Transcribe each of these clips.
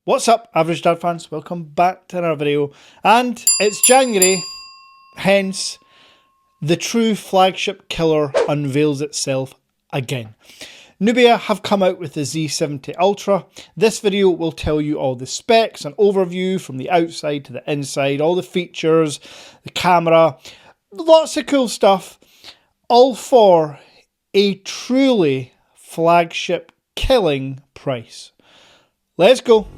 What's up, Average Dad fans? Welcome back to another video. And it's January, hence the true flagship killer unveils itself again. Nubia have come out with the Z70 Ultra. This video will tell you all the specs, an overview from the outside to the inside, all the features, the camera, lots of cool stuff, all for a truly flagship killing price. Let's go.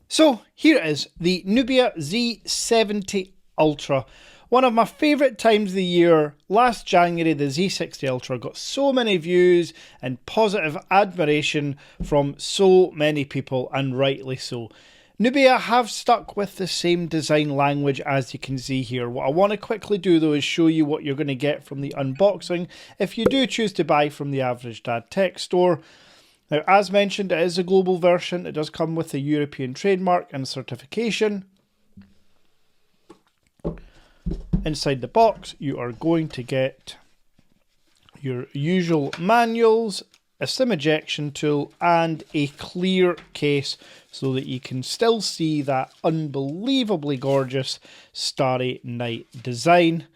So here it is, the Nubia Z70 Ultra. One of my favourite times of the year. Last January, the Z60 Ultra got so many views and positive admiration from so many people, and rightly so. Nubia have stuck with the same design language as you can see here. What I want to quickly do though is show you what you're going to get from the unboxing if you do choose to buy from the Average Dad Tech store. Now, as mentioned, it is a global version. It does come with a European trademark and certification. Inside the box, you are going to get your usual manuals, a SIM ejection tool, and a clear case so that you can still see that unbelievably gorgeous Starry Night design.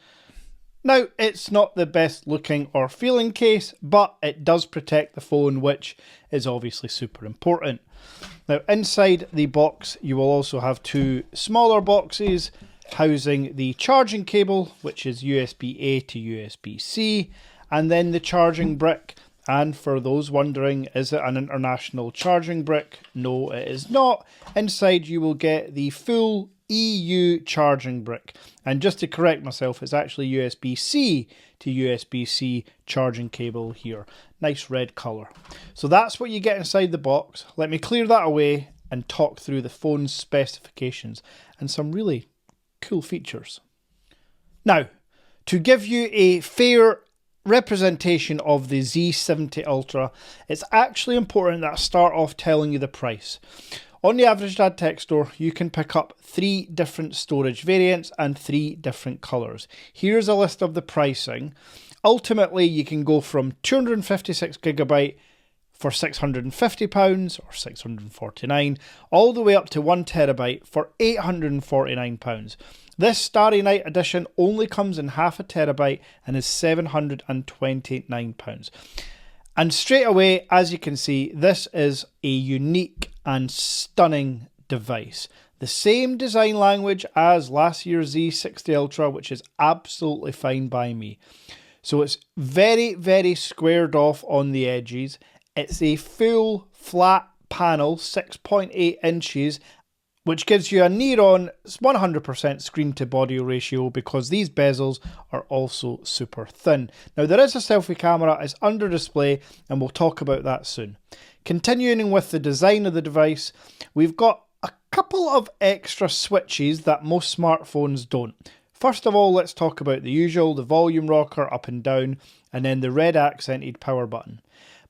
Now, it's not the best looking or feeling case, but it does protect the phone, which is obviously super important. Now, inside the box, you will also have two smaller boxes housing the charging cable, which is USB-A to USB-C, and then the charging brick. And for those wondering, is it an international charging brick? No, it is not. Inside you will get the full EU charging brick. And just to correct myself, it's actually USB-C to USB-C charging cable here. Nice red colour. So that's what you get inside the box. Let me clear that away and talk through the phone's specifications and some really cool features. Now, to give you a fair representation of the Z70 Ultra, it's actually important that I start off telling you the price. On the Average Dad Tech store, you can pick up 3 different storage variants and 3 different colours. Here's a list of the pricing. Ultimately, you can go from 256GB for £650 or £649, all the way up to 1TB for £849. This Starry Night edition only comes in half a terabyte and is £729. And straight away, as you can see, this is a unique and stunning device. The same design language as last year's Z60 Ultra, which is absolutely fine by me. So it's very, very squared off on the edges. It's a full flat panel, 6.8 inches, which gives you a near-on 100% screen-to-body ratio because these bezels are also super thin. Now, there is a selfie camera, it's under display, and we'll talk about that soon. Continuing with the design of the device, we've got a couple of extra switches that most smartphones don't. First of all, let's talk about the usual, the volume rocker up and down, and then the red accented power button.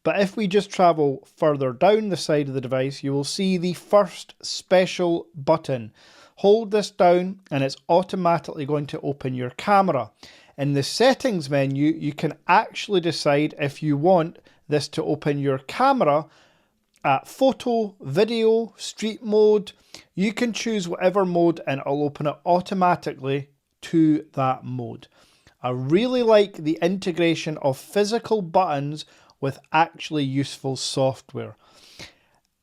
But if we just travel further down the side of the device, you will see the first special button. Hold this down and it's automatically going to open your camera. In the settings menu, you can actually decide if you want this to open your camera at photo, video, street mode. You can choose whatever mode and it'll open it automatically to that mode. I really like the integration of physical buttons with actually useful software.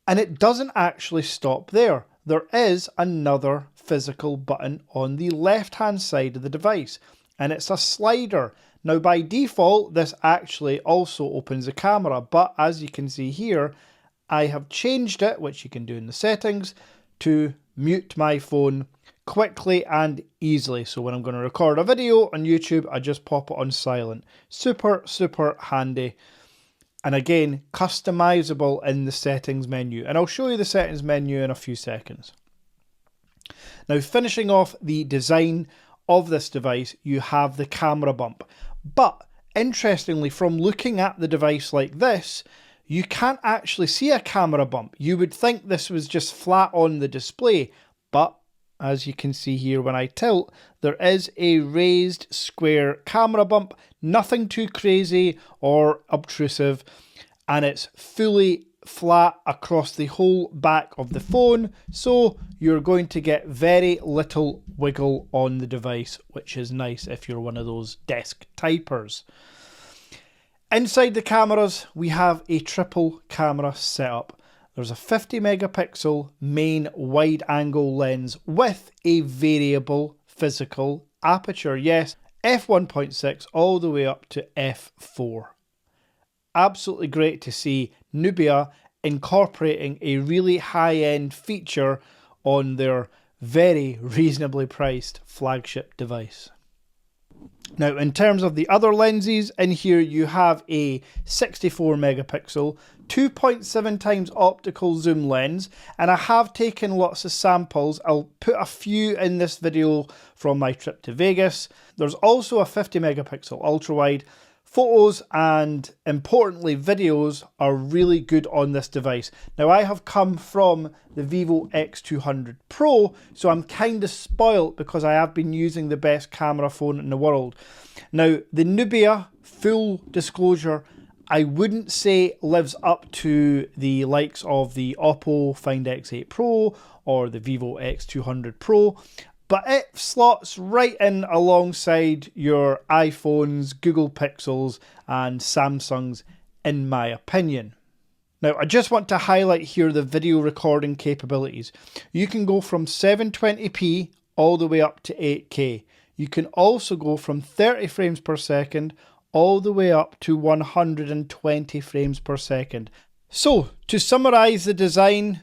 And it doesn't actually stop there. There is another physical button on the left hand side of the device, and it's a slider. Now by default, this actually also opens the camera, but as you can see here, I have changed it, which you can do in the settings, to mute my phone quickly and easily. So when I'm going to record a video on YouTube, I just pop it on silent. Super, super handy. And again, customizable in the settings menu. And I'll show you the settings menu in a few seconds. Now, finishing off the design of this device, you have the camera bump. But interestingly, from looking at the device like this, you can't actually see a camera bump. You would think this was just flat on the display, but as you can see here when I tilt, there is a raised square camera bump, nothing too crazy or obtrusive, and it's fully flat across the whole back of the phone, so you're going to get very little wiggle on the device, which is nice if you're one of those desk typers. Inside the cameras, we have a triple camera setup. There's a 50 megapixel main wide angle lens with a variable physical aperture. Yes, f1.6 all the way up to f4. Absolutely great to see Nubia incorporating a really high-end feature on their very reasonably priced flagship device. Now, in terms of the other lenses, in here you have a 64 megapixel, 2.7 times optical zoom lens, and I have taken lots of samples. I'll put a few in this video from my trip to Vegas. There's also a 50 megapixel ultra wide. Photos and, importantly, videos are really good on this device. Now, I have come from the Vivo X200 Pro, so I'm kind of spoilt because I have been using the best camera phone in the world. Now, the Nubia, full disclosure, I wouldn't say lives up to the likes of the Oppo Find X8 Pro or the Vivo X200 Pro, but it slots right in alongside your iPhones, Google Pixels and Samsungs, in my opinion. Now, I just want to highlight here the video recording capabilities. You can go from 720p all the way up to 8K. You can also go from 30 frames per second all the way up to 120 frames per second. So, to summarise the design,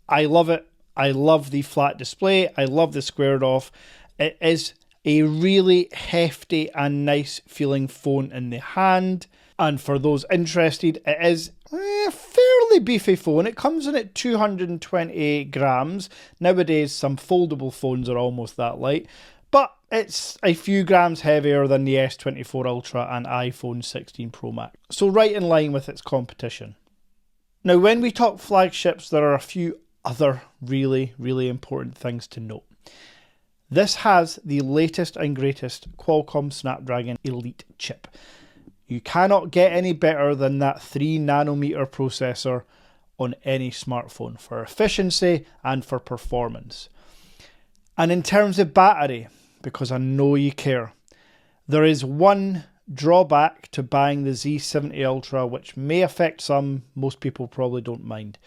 I love it. I love the flat display. I love the squared off. It is a really hefty and nice feeling phone in the hand. And for those interested, it is a fairly beefy phone. It comes in at 228 grams. Nowadays, some foldable phones are almost that light. But it's a few grams heavier than the S24 Ultra and iPhone 16 Pro Max. So right in line with its competition. Now, when we talk flagships, there are a few other really important things to note. This has the latest and greatest Qualcomm Snapdragon Elite chip. You cannot get any better than that 3 nanometer processor on any smartphone for efficiency and for performance. And in terms of battery, because I know you care, there is one drawback to buying the Z70 Ultra which may affect some, most people probably don't mind.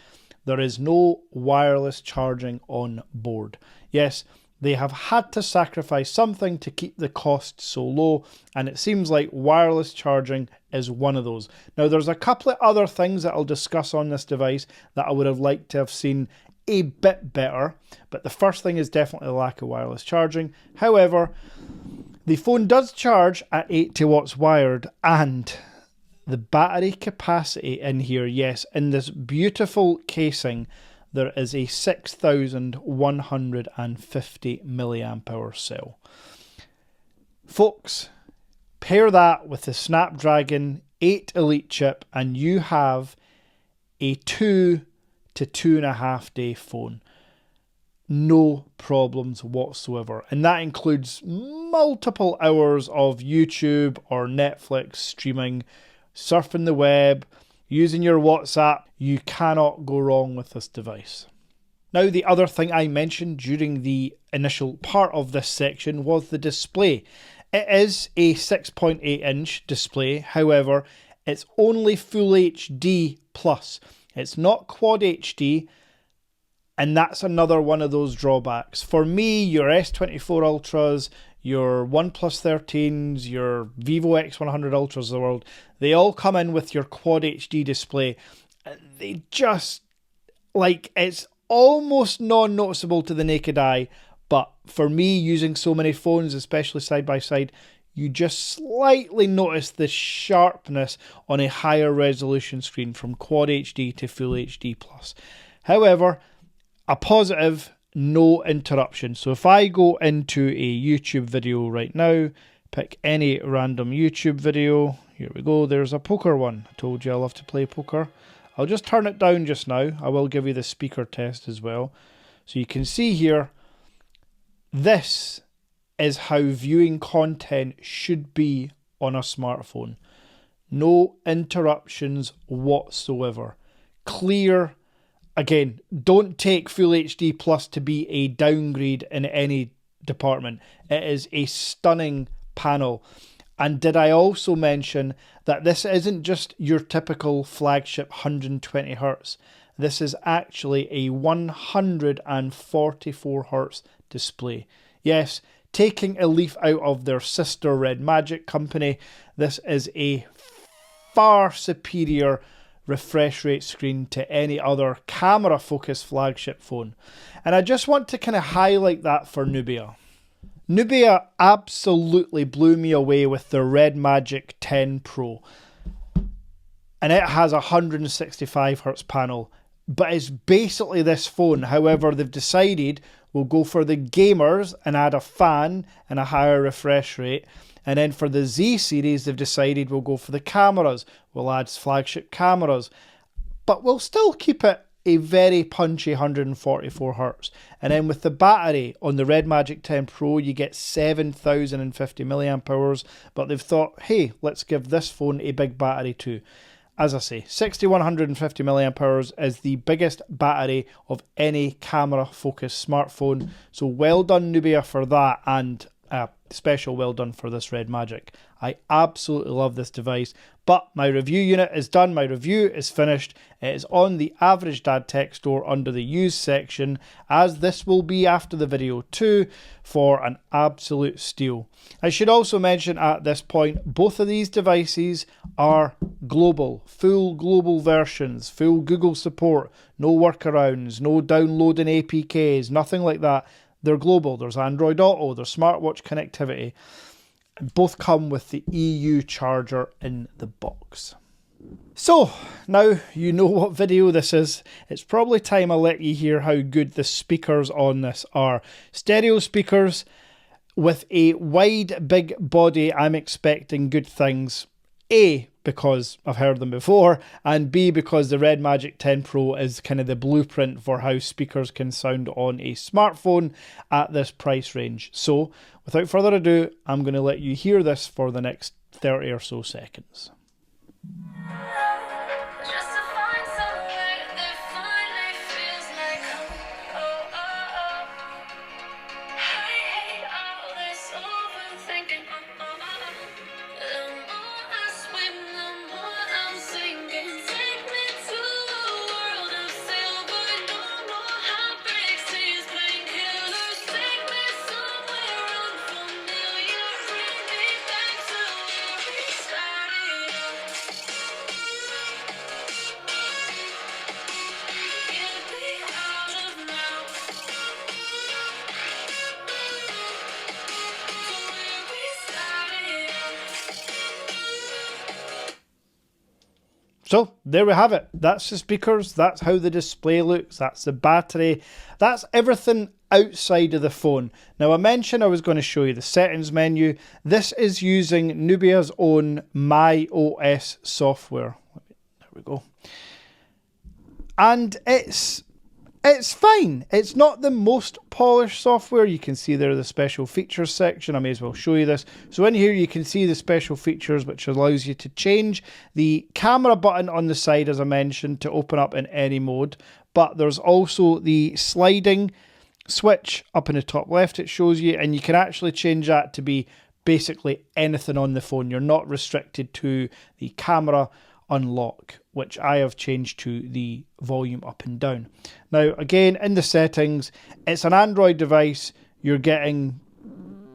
There is no wireless charging on board. Yes, they have had to sacrifice something to keep the cost so low, and it seems like wireless charging is one of those. Now, there's a couple of other things that I'll discuss on this device that I would have liked to have seen a bit better, but the first thing is definitely the lack of wireless charging. However, the phone does charge at 80 watts wired, and the battery capacity in here, yes, in this beautiful casing, there is a 6,150 milliamp hour cell. Folks, pair that with the Snapdragon 8 Elite chip and you have a 2 to 2.5 day phone. No problems whatsoever. And that includes multiple hours of YouTube or Netflix streaming, surfing the web, using your WhatsApp. You cannot go wrong with this device. Now, the other thing I mentioned during the initial part of this section was the display. It is a 6.8 inch display, however, it's only Full HD plus. It's not Quad HD, and that's another one of those drawbacks. For me, your S24 Ultras, your OnePlus 13s, your Vivo X100 Ultras of the world, they all come in with your Quad HD display. They just, like, it's almost non-noticeable to the naked eye, but for me, using so many phones, especially side by side, you just slightly notice the sharpness on a higher resolution screen from Quad HD to Full HD plus. However, a positive, no interruption. So if I go into a YouTube video right now, pick any random YouTube video, here we go, there's a poker one. I told you I love to play poker. I'll just turn it down just now. I will give you the speaker test as well. So you can see here, This is how viewing content should be on a smartphone. No interruptions whatsoever. Clear. Again, don't take Full HD Plus to be a downgrade in any department. It is a stunning panel. And did I also mention that this isn't just your typical flagship 120Hz. This is actually a 144Hz display. Yes, taking a leaf out of their sister Red Magic company, this is a far superior refresh rate screen to any other camera focused flagship phone. And I just want to kind of highlight that for Nubia. Nubia absolutely blew me away with their Red Magic 10 Pro. And it has a 165Hz panel. But it's basically this phone. However, they've decided we'll go for the gamers and add a fan and a higher refresh rate. And then for the Z series, they've decided we'll go for the cameras. We'll add flagship cameras. But we'll still keep it a very punchy 144Hz. And then with the battery on the Red Magic 10 Pro, you get 7,050 milliamp hours. But they've thought, hey, let's give this phone a big battery too. As I say, 6,150 milliamp hours is the biggest battery of any camera-focused smartphone. So well done, Nubia, for that, and special well done for this Red Magic. I absolutely love this device, but my review unit is done. My review is finished. It is on the Average Dad Tech Store under the used section, as this will be after the video too, for an absolute steal. I should also mention at this point, both of these devices are global, full global versions, full Google support, no workarounds, no downloading APKs, nothing like that. They're global. There's Android Auto, there's smartwatch connectivity. Both come with the EU charger in the box. So, now you know what video this is. It's probably time I let you hear how good the speakers on this are. Stereo speakers with a wide, big body. I'm expecting good things. A, because I've heard them before, and B, because the Red Magic 10 Pro is kind of the blueprint for how speakers can sound on a smartphone at this price range. So, without further ado, I'm going to let you hear this for the next 30 or so seconds. So there we have it. That's the speakers. That's how the display looks. That's the battery. That's everything outside of the phone. Now I mentioned I was going to show you the settings menu. This is using Nubia's own My OS software. There we go. And it's fine. It's not the most polished software. You can see there the special features section. I may as well show you this. So in here you can see the special features, which allows you to change the camera button on the side, as I mentioned, to open up in any mode. But there's also the sliding switch up in the top left it shows you, and you can actually change that to be basically anything on the phone. You're not restricted to the camera unlock, which I have changed to the volume up and down. Now again, in the settings, it's an Android device. You're getting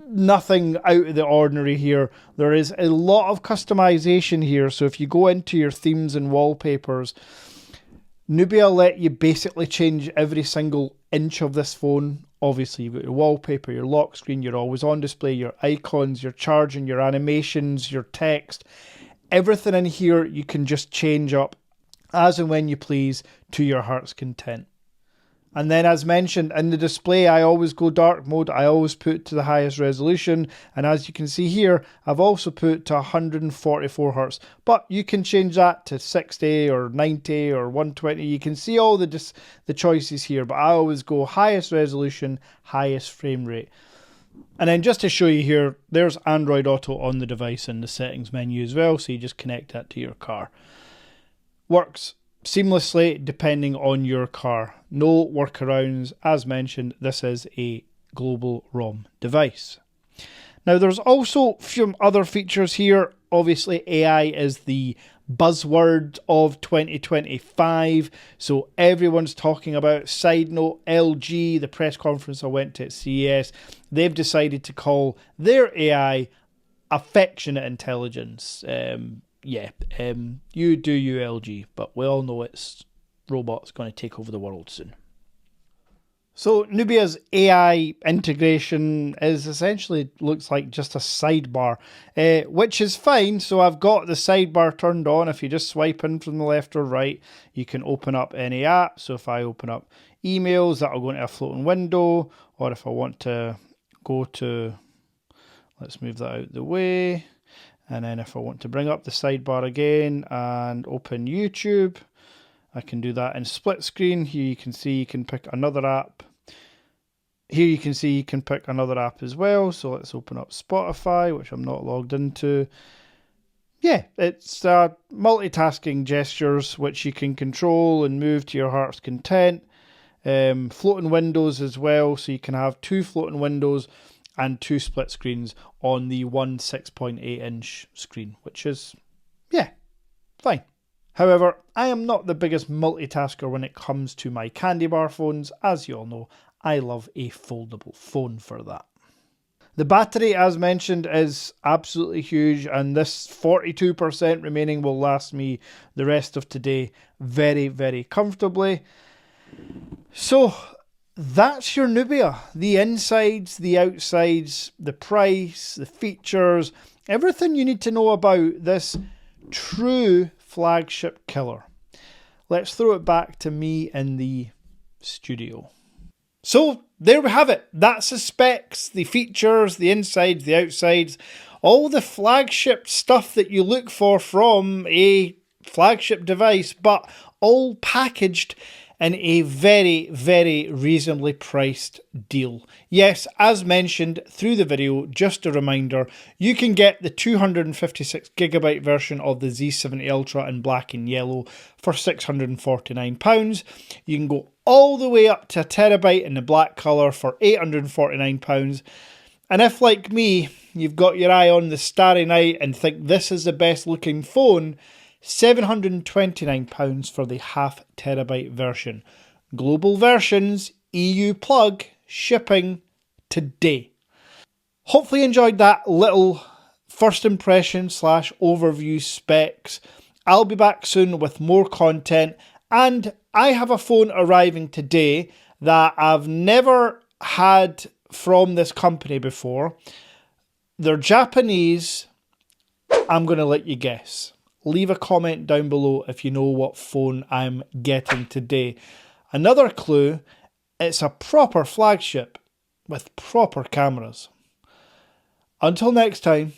nothing out of the ordinary here. There is a lot of customization here, so if you go into your themes and wallpapers, Nubia let you basically change every single inch of this phone. Obviously you've got your wallpaper, your lock screen, your always on display, your icons, your charging, your animations, your text. Everything in here you can just change up as and when you please to your heart's content. And then as mentioned in the display, I always go dark mode. I always put to the highest resolution. And as you can see here, I've also put to 144 Hertz. But you can change that to 60 or 90 or 120. You can see all the choices here. But I always go highest resolution, highest frame rate. And then just to show you here, there's Android Auto on the device in the settings menu as well. So you just connect that to your car. Works seamlessly depending on your car. No workarounds. As mentioned, this is a global ROM device. Now there's also some other features here. Obviously AI is the buzzword of 2025, so everyone's talking about. Side note, LG, the press conference I went to at CES, they've decided to call their AI affectionate intelligence. You do you, LG, but we all know it's robots going to take over the world soon. So Nubia's AI integration is essentially looks like just a sidebar, which is fine. So I've got the sidebar turned on. If you just swipe in from the left or right, you can open up any app. So if I open up emails, that'll go into a floating window. Or if I want to go to, let's move that out the way. And then if I want to bring up the sidebar again and open YouTube, I can do that in split screen. Here you can see you can pick another app. Here you can see you can pick another app as well. So let's open up Spotify, which I'm not logged into. Yeah, it's multitasking gestures, which you can control and move to your heart's content. Floating windows as well. So you can have two floating windows and two split screens on the one 6.8-inch screen, which is, yeah, fine. However, I am not the biggest multitasker when it comes to my candy bar phones. As you all know, I love a foldable phone for that. The battery, as mentioned, is absolutely huge, and this 42% remaining will last me the rest of today very, very comfortably. So that's your Nubia. The insides, the outsides, the price, the features, everything you need to know about this true flagship killer. Let's throw it back to me in the studio. So there we have it. That's the specs, the features, the insides, the outsides, all the flagship stuff that you look for from a flagship device, but all packaged in a very, very reasonably priced deal. Yes, as mentioned through the video, just a reminder, you can get the 256GB version of the Z70 Ultra in black and yellow for £649. You can go all the way up to a terabyte in the black colour for £849. And if, like me, you've got your eye on the Starry Night and think this is the best looking phone, £729 for the half terabyte version. Global versions, EU plug, shipping today. Hopefully you enjoyed that little first impression / overview specs. I'll be back soon with more content, and I have a phone arriving today that I've never had from this company before. They're Japanese. I'm going to let you guess. Leave a comment down below if you know what phone I'm getting today. Another clue, it's a proper flagship with proper cameras. Until next time.